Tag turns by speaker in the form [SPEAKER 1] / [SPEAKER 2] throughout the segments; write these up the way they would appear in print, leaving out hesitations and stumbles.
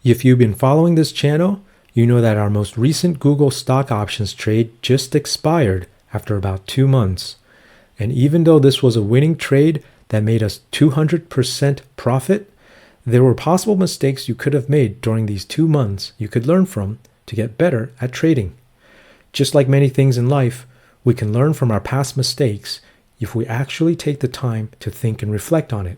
[SPEAKER 1] If you've been following this channel, you know that our most recent Google stock options trade just expired after about 2 months. And even though this was a winning trade that made us 200% profit, there were possible mistakes you could have made during these 2 months you could learn from to get better at trading. Just like many things in life, we can learn from our past mistakes if we actually take the time to think and reflect on it.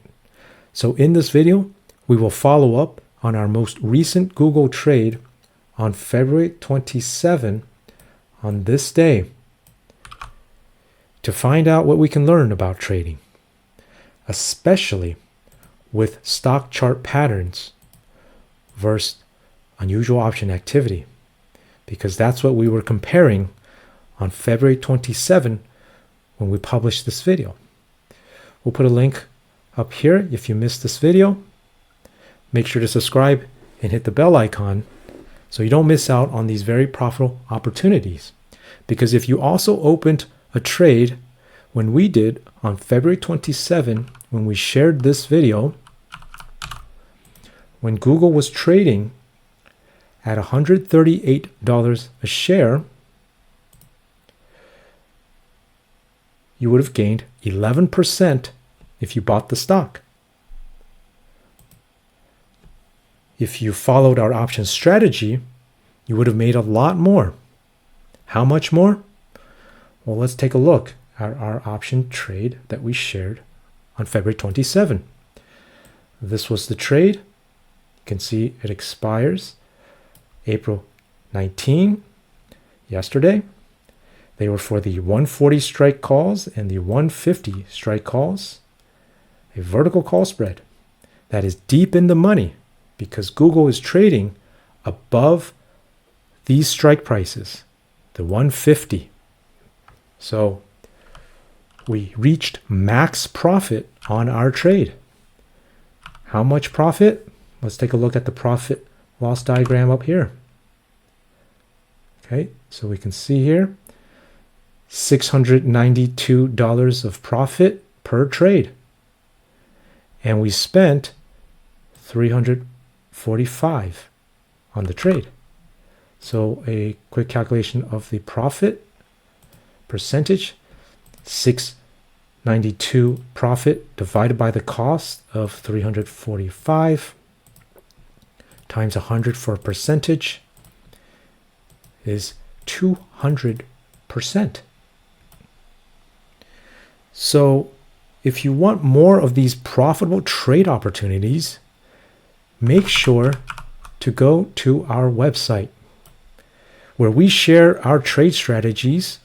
[SPEAKER 1] So in this video, we will follow up on our most recent Google trade on February 27 on this day to find out what we can learn about trading, especially with stock chart patterns versus unusual option activity, because that's what we were comparing on February 27 when we published this video. We'll put a link up here if you missed this video. Make sure to subscribe and hit the bell icon so you don't miss out on these very profitable opportunities. Because if you also opened a trade when we did on February 27, when we shared this video, when Google was trading at $138 a share, you would have gained 11% if you bought the stock. If you followed our option strategy, you would have made a lot more. How much more? Well, let's take a look at our option trade that we shared on February 27. This was the trade. You can see it expires April 19, yesterday. They were for the 140 strike calls and the 150 strike calls. A vertical call spread that is deep in the money because Google is trading above these strike prices, the 150. So we reached max profit on our trade. How much profit? Let's take a look at the profit loss diagram up here. Okay, so we can see here $692 of profit per trade. And we spent $345 on the trade. So a quick calculation of the profit percentage, 692 profit divided by the cost of 345 times 100 for a percentage is 200%. So if you want more of these profitable trade opportunities, make sure to go to our website where we share our trade strategies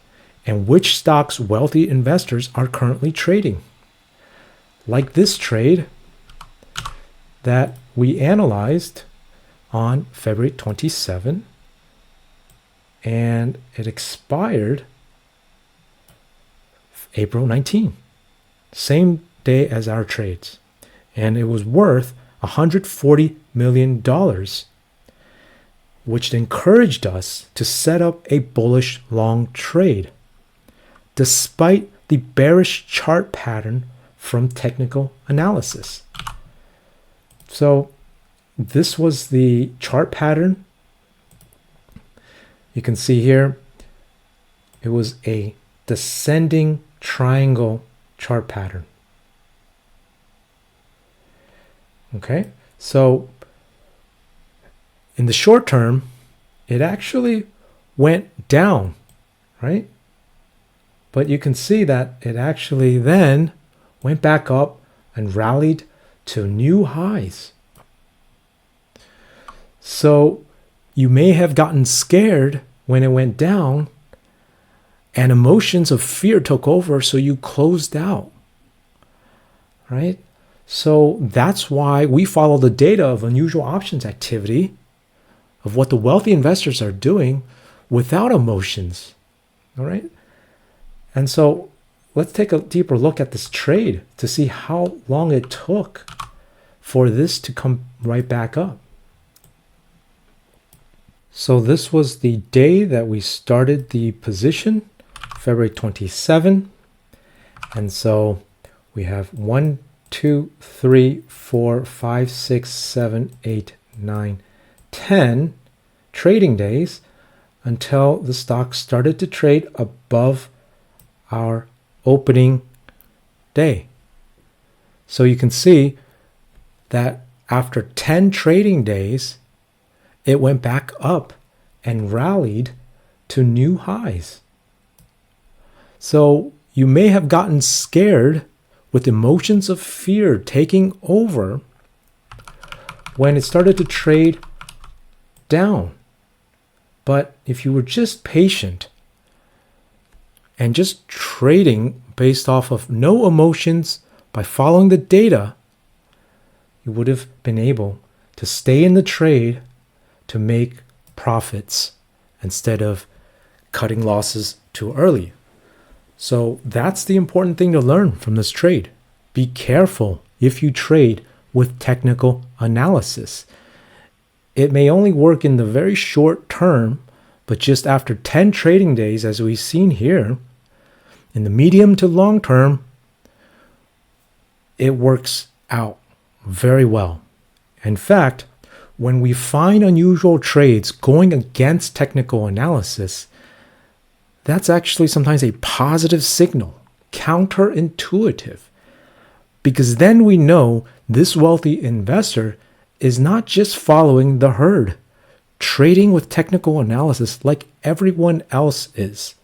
[SPEAKER 1] and which stocks wealthy investors are currently trading. Like this trade that we analyzed on February 27, and it expired April 19, same day as our trades. And it was worth $140 million, which encouraged us to set up a bullish long trade, despite the bearish chart pattern from technical analysis. So this was the chart pattern. You can see here, it was a descending triangle chart pattern. Okay, so in the short term, it actually went down, right? But you can see that it actually then went back up and rallied to new highs. So you may have gotten scared when it went down and emotions of fear took over, so you closed out, right? So that's why we follow the data of unusual options activity, of what the wealthy investors are doing without emotions, all right? And so let's take a deeper look at this trade to see how long it took for this to come right back up. So this was the day that we started the position, February 27. And so we have 1, 2, 3, 4, 5, 6, 7, 8, 9, 10 trading days until the stock started to trade above our opening day. So you can see that after 10 trading days, it went back up and rallied to new highs. So you may have gotten scared with emotions of fear taking over when it started to trade down. But if you were just patient and just trading based off of no emotions by following the data, you would have been able to stay in the trade to make profits instead of cutting losses too early. So that's the important thing to learn from this trade. Be careful if you trade with technical analysis. It may only work in the very short term, but just after 10 trading days, as we've seen here, in the medium to long term, it works out very well. In fact, when we find unusual trades going against technical analysis, that's actually sometimes a positive signal, counterintuitive, because then we know this wealthy investor is not just following the herd, trading with technical analysis like everyone else is.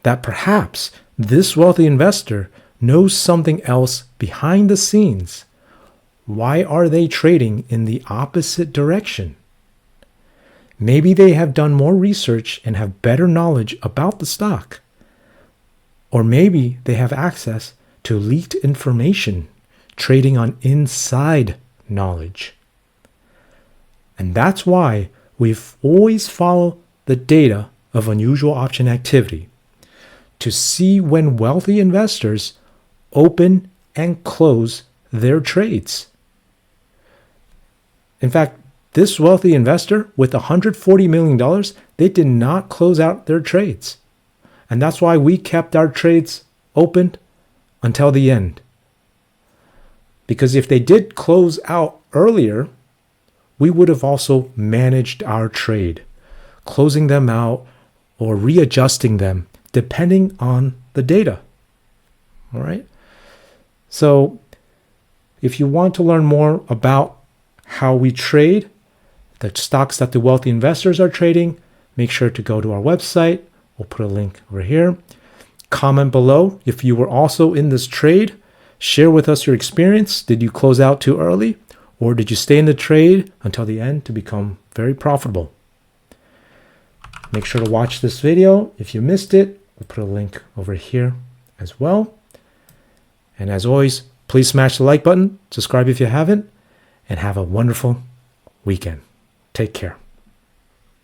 [SPEAKER 1] That perhaps this wealthy investor knows something else behind the scenes. Why are they trading in the opposite direction? Maybe they have done more research and have better knowledge about the stock. Or maybe they have access to leaked information, trading on inside knowledge. And that's why we've always followed the data of unusual option activity to see when wealthy investors open and close their trades. In fact, this wealthy investor with $140 million, they did not close out their trades. And that's why we kept our trades open until the end. Because if they did close out earlier, we would have also managed our trade, closing them out or readjusting them depending on the data. All right. So if you want to learn more about how we trade, the stocks that the wealthy investors are trading, make sure to go to our website. We'll put a link over here. Comment below if you were also in this trade. Share with us your experience. Did you close out too early? Or did you stay in the trade until the end to become very profitable? Make sure to watch this video. If you missed it, we'll put a link over here as well. And as always, please smash the like button, subscribe if you haven't, and have a wonderful weekend. Take care.